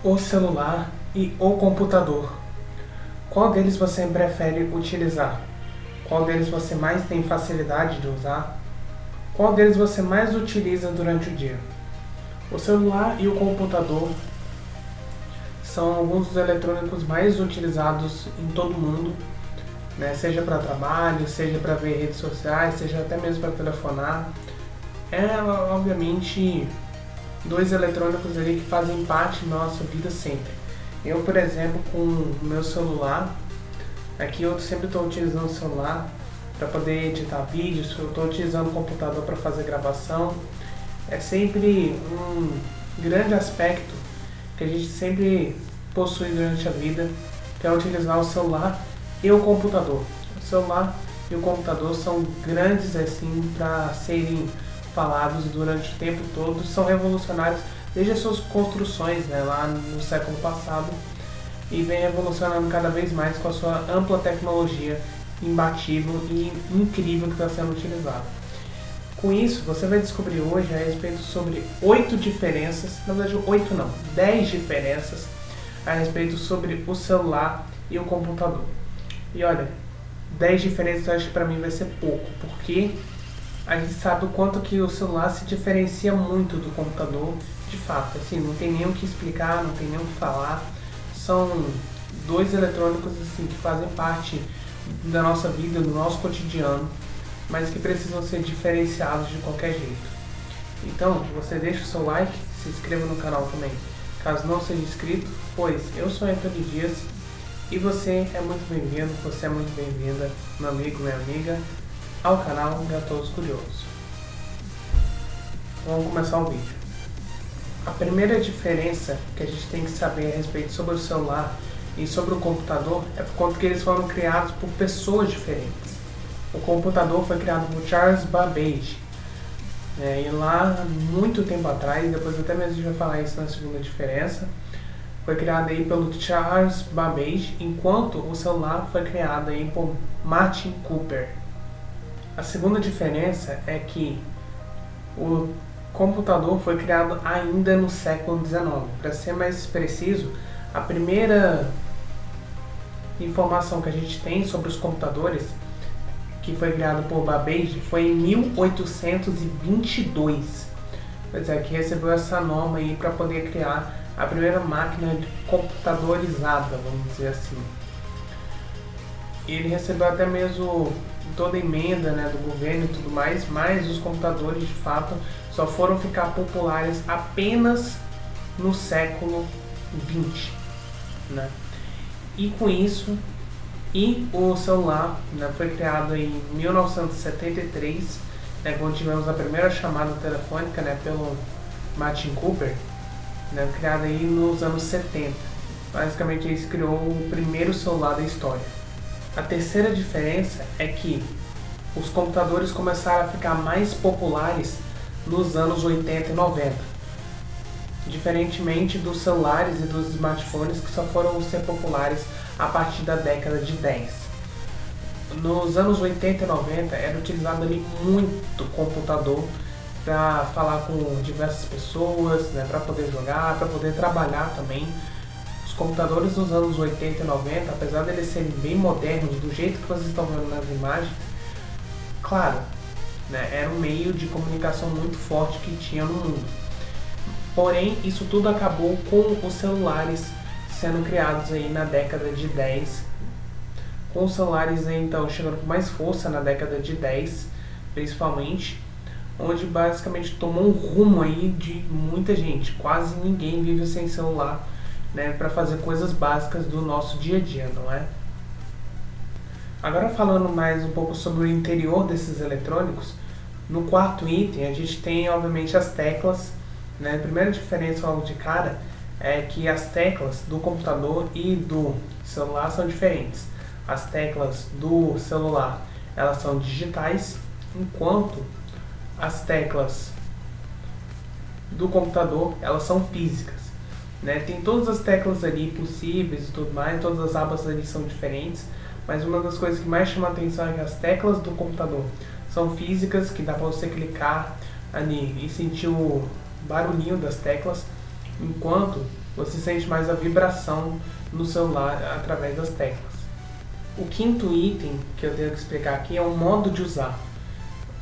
O celular e o computador. Qual deles você prefere utilizar? Qual deles você mais tem facilidade de usar? Qual deles você mais utiliza durante o dia? O celular e o computador são alguns dos eletrônicos mais utilizados em todo o mundo, né? Seja para trabalho, seja para ver redes sociais, seja até mesmo para telefonar. Obviamente, dois eletrônicos ali que fazem parte da nossa vida sempre. Eu, por exemplo, com o meu celular, aqui eu sempre estou utilizando o celular para poder editar vídeos, eu estou utilizando o computador para fazer gravação. É sempre um grande aspecto que a gente sempre possui durante a vida, que é utilizar o celular e o computador. O celular e o computador são grandes assim para serem falados durante o tempo todo, são revolucionários desde as suas construções, né, lá no século passado, e vem evolucionando cada vez mais com a sua ampla tecnologia imbatível e incrível que está sendo utilizada. Com isso, você vai descobrir hoje a respeito sobre 8 diferenças, na verdade 8 não, 10 diferenças a respeito sobre o celular e o computador. E olha, 10 diferenças eu acho que para mim vai ser pouco, porque a gente sabe o quanto que o celular se diferencia muito do computador, de fato, assim, não tem nem o que explicar, não tem nem o que falar. São dois eletrônicos assim que fazem parte da nossa vida, do nosso cotidiano, mas que precisam ser diferenciados de qualquer jeito. Então, você deixa o seu like, se inscreva no canal também, caso não seja inscrito, pois eu sou Antônio Dias e você é muito bem-vindo, você é muito bem-vinda, meu amigo, minha amiga, ao canal Gatosos Curiosos. Vamos começar o vídeo. A primeira diferença que a gente tem que saber a respeito sobre o celular e sobre o computador é por conta que eles foram criados por pessoas diferentes. O computador foi criado por Charles Babbage, e lá muito tempo atrás, depois até mesmo a gente vai falar isso na segunda diferença, foi criado aí pelo Charles Babbage, enquanto o celular foi criado aí por Martin Cooper. A segunda diferença é que o computador foi criado ainda no século XIX. Para ser mais preciso, a primeira informação que a gente tem sobre os computadores, que foi criado por Babbage, foi em 1822. Pois é, que recebeu essa norma aí para poder criar a primeira máquina computadorizada, vamos dizer assim. Ele recebeu até mesmo toda a emenda, né, do governo e tudo mais, mas os computadores de fato só foram ficar populares apenas no século XX, né? E com isso, o celular, né, foi criado em 1973, né, quando tivemos a primeira chamada telefônica, né, pelo Martin Cooper, né, criada aí nos anos 70. Basicamente ele criou o primeiro celular da história. A terceira diferença é que os computadores começaram a ficar mais populares nos anos 80 e 90, diferentemente dos celulares e dos smartphones que só foram ser populares a partir da década de 10. Nos anos 80 e 90 era utilizado ali muito computador para falar com diversas pessoas, né, para poder jogar, para poder trabalhar também. Os computadores dos anos 80 e 90, apesar de eles serem bem modernos, do jeito que vocês estão vendo nas imagens, claro, né, era um meio de comunicação muito forte que tinha no mundo. Porém, isso tudo acabou com os celulares sendo criados aí na década de 10. Com os celulares aí, então chegando com mais força na década de 10, principalmente, onde basicamente tomou um rumo aí de muita gente. Quase ninguém vive sem celular, né, para fazer coisas básicas do nosso dia a dia, não é? Agora falando mais um pouco sobre o interior desses eletrônicos, no quarto item a gente tem obviamente as teclas, né? A primeira diferença logo de cara é que as teclas do computador e do celular são diferentes. As teclas do celular, elas são digitais, enquanto as teclas do computador, elas são físicas, né? Tem todas as teclas ali possíveis e tudo mais, todas as abas ali são diferentes, mas uma das coisas que mais chama a atenção é que as teclas do computador são físicas, que dá para você clicar ali e sentir o barulhinho das teclas, enquanto você sente mais a vibração no celular através das teclas. O quinto item que eu tenho que explicar aqui é o modo de usar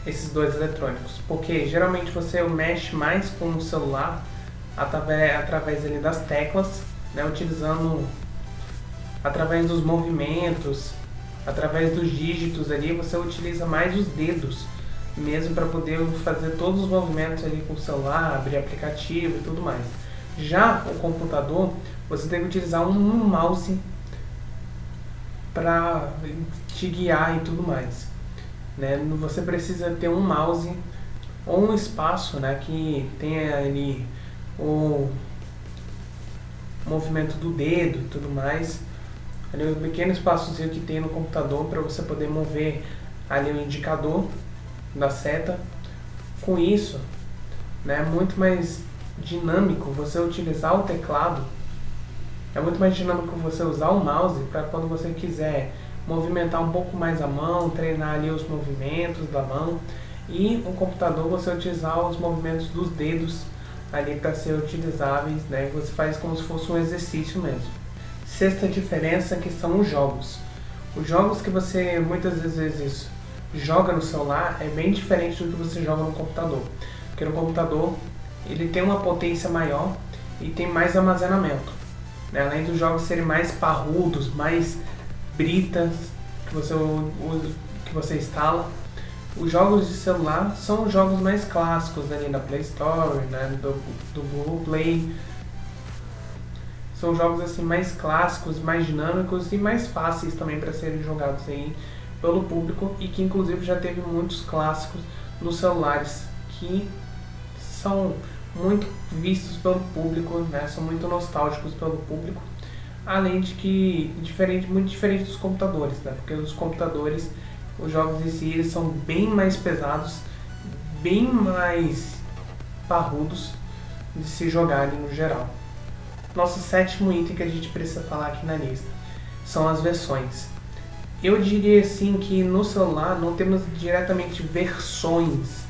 esses dois eletrônicos, porque geralmente você mexe mais com o celular através ali das teclas, né, utilizando através dos movimentos, através dos dígitos ali, você utiliza mais os dedos mesmo para poder fazer todos os movimentos ali com o celular, abrir aplicativo e tudo mais. Já o computador, você tem que utilizar um mouse para te guiar e tudo mais, né? Você precisa ter um mouse ou um espaço, né, que tenha ali o movimento do dedo e tudo mais, ali um pequeno espaçozinho que tem no computador para você poder mover ali o indicador da seta. Com isso, né, é muito mais dinâmico você utilizar o teclado, é muito mais dinâmico você usar o mouse para quando você quiser movimentar um pouco mais a mão, treinar ali os movimentos da mão, e o computador você utilizar os movimentos dos dedos ali para ser utilizáveis, né? Você faz como se fosse um exercício mesmo. Sexta diferença que são os jogos. Os jogos que você muitas vezes joga no celular é bem diferente do que você joga no computador, porque no computador ele tem uma potência maior e tem mais armazenamento, né? Além dos jogos serem mais parrudos, mais britas que você instala, os jogos de celular são os jogos mais clássicos ali da Play Store, né, do Google Play. São jogos assim mais clássicos, mais dinâmicos e mais fáceis também para serem jogados aí pelo público, e que inclusive já teve muitos clássicos nos celulares que são muito vistos pelo público, né? São muito nostálgicos pelo público, além de que muito diferente dos computadores, né? Porque os computadores, os jogos em si, eles são bem mais pesados, bem mais parrudos de se jogarem no geral. Nosso sétimo item que a gente precisa falar aqui na lista são as versões. Eu diria assim que no celular não temos diretamente versões,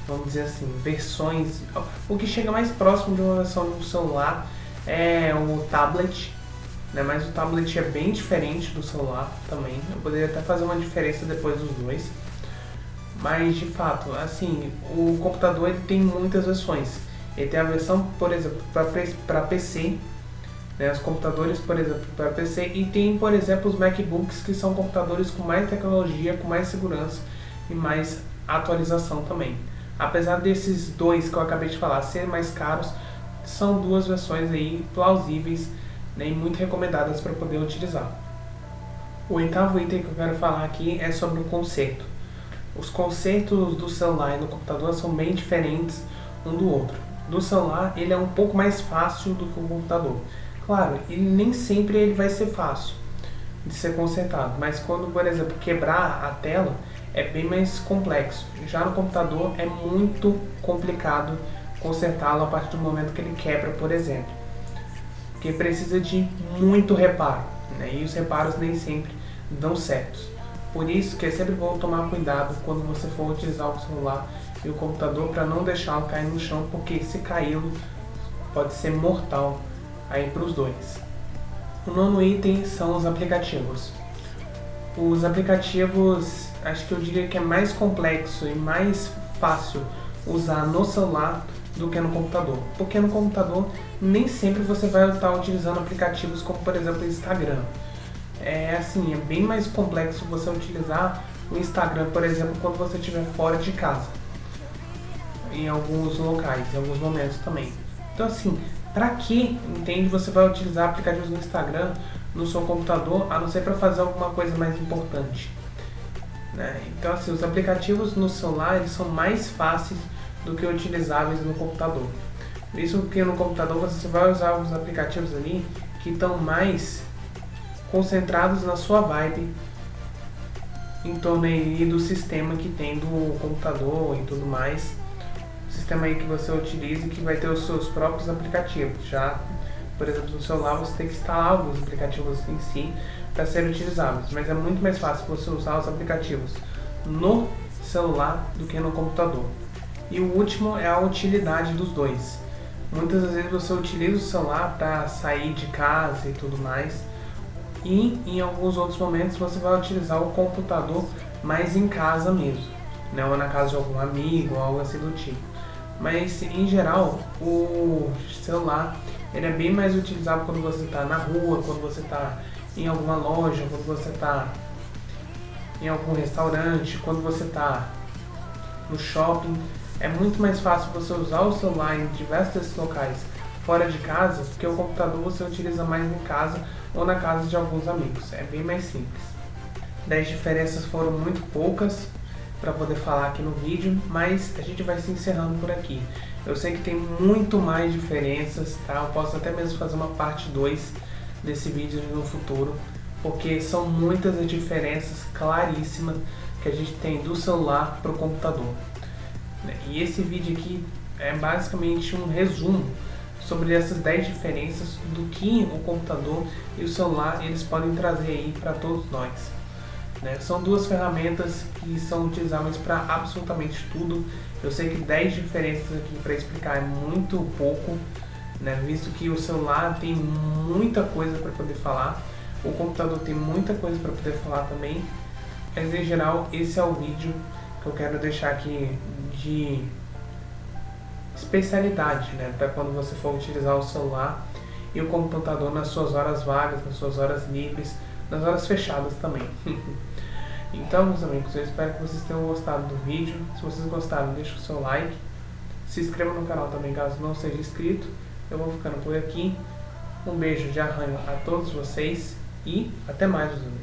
vamos dizer assim, versões. O que chega mais próximo de uma versão no celular é o tablet, né? Mas o tablet é bem diferente do celular também. Eu poderia até fazer uma diferença depois dos dois. Mas de fato, assim, o computador ele tem muitas versões. Ele tem a versão, por exemplo, para PC, né, os computadores, por exemplo, para PC, e tem, por exemplo, os MacBooks, que são computadores com mais tecnologia, com mais segurança e mais atualização também. Apesar desses dois que eu acabei de falar serem mais caros, são duas versões aí plausíveis, né, e muito recomendadas para poder utilizar. O oitavo item que eu quero falar aqui é sobre o conserto. Os consertos do celular e do computador são bem diferentes um do outro. Do celular ele é um pouco mais fácil do que o computador. Claro, ele nem sempre ele vai ser fácil de ser consertado, mas quando, por exemplo, quebrar a tela é bem mais complexo. Já no computador é muito complicado consertá-lo a partir do momento que ele quebra, por exemplo, porque precisa de muito reparo, né? E os reparos nem sempre dão certos. Por isso que é sempre bom tomar cuidado quando você for utilizar o celular e o computador para não deixá-lo cair no chão, porque se caí-lo pode ser mortal aí para os dois. O nono item são os aplicativos. Os aplicativos, acho que eu diria que é mais complexo e mais fácil usar no celular do que no computador, porque no computador nem sempre você vai estar utilizando aplicativos como, por exemplo, o Instagram. É assim, é bem mais complexo você utilizar o Instagram, por exemplo, quando você estiver fora de casa, em alguns locais, em alguns momentos também. Então assim, para que, entende, você vai utilizar aplicativos no Instagram no seu computador, a não ser para fazer alguma coisa mais importante, né? Então assim, os aplicativos no celular eles são mais fáceis do que utilizáveis no computador. Isso porque no computador você vai usar os aplicativos ali que estão mais concentrados na sua vibe, em torno aí do sistema que tem do computador e tudo mais. Sistema aí que você utiliza e que vai ter os seus próprios aplicativos. Já, por exemplo, no celular você tem que instalar alguns aplicativos em si para serem utilizáveis, mas é muito mais fácil você usar os aplicativos no celular do que no computador. E o último é a utilidade dos dois. Muitas das vezes você utiliza o celular para sair de casa e tudo mais, e em alguns outros momentos você vai utilizar o computador mais em casa mesmo, né? Ou na casa de algum amigo, ou algo assim do tipo. Mas em geral, o celular ele é bem mais utilizado quando você está na rua, quando você está em alguma loja, quando você está em algum restaurante, quando você está no shopping. É muito mais fácil você usar o celular em diversos locais fora de casa, porque o computador você utiliza mais em casa ou na casa de alguns amigos. É bem mais simples. 10 diferenças foram muito poucas para poder falar aqui no vídeo, mas a gente vai se encerrando por aqui. Eu sei que tem muito mais diferenças, tá? Eu posso até mesmo fazer uma parte 2 desse vídeo no futuro, porque são muitas as diferenças claríssimas que a gente tem do celular para o computador. E esse vídeo aqui é basicamente um resumo sobre essas 10 diferenças do que o computador e o celular eles podem trazer aí para todos nós. São duas ferramentas que são utilizáveis para absolutamente tudo. Eu sei que 10 diferenças aqui para explicar é muito pouco, visto que o celular tem muita coisa para poder falar, o computador tem muita coisa para poder falar também, mas em geral esse é o vídeo que eu quero deixar aqui de especialidade, para quando você for utilizar o celular e o computador nas suas horas vagas, nas suas horas livres, nas horas fechadas também. Então, meus amigos, eu espero que vocês tenham gostado do vídeo. Se vocês gostaram, deixa o seu like, se inscreva no canal também caso não seja inscrito. Eu vou ficando por aqui. Um beijo de arranho a todos vocês e até mais, meus amigos.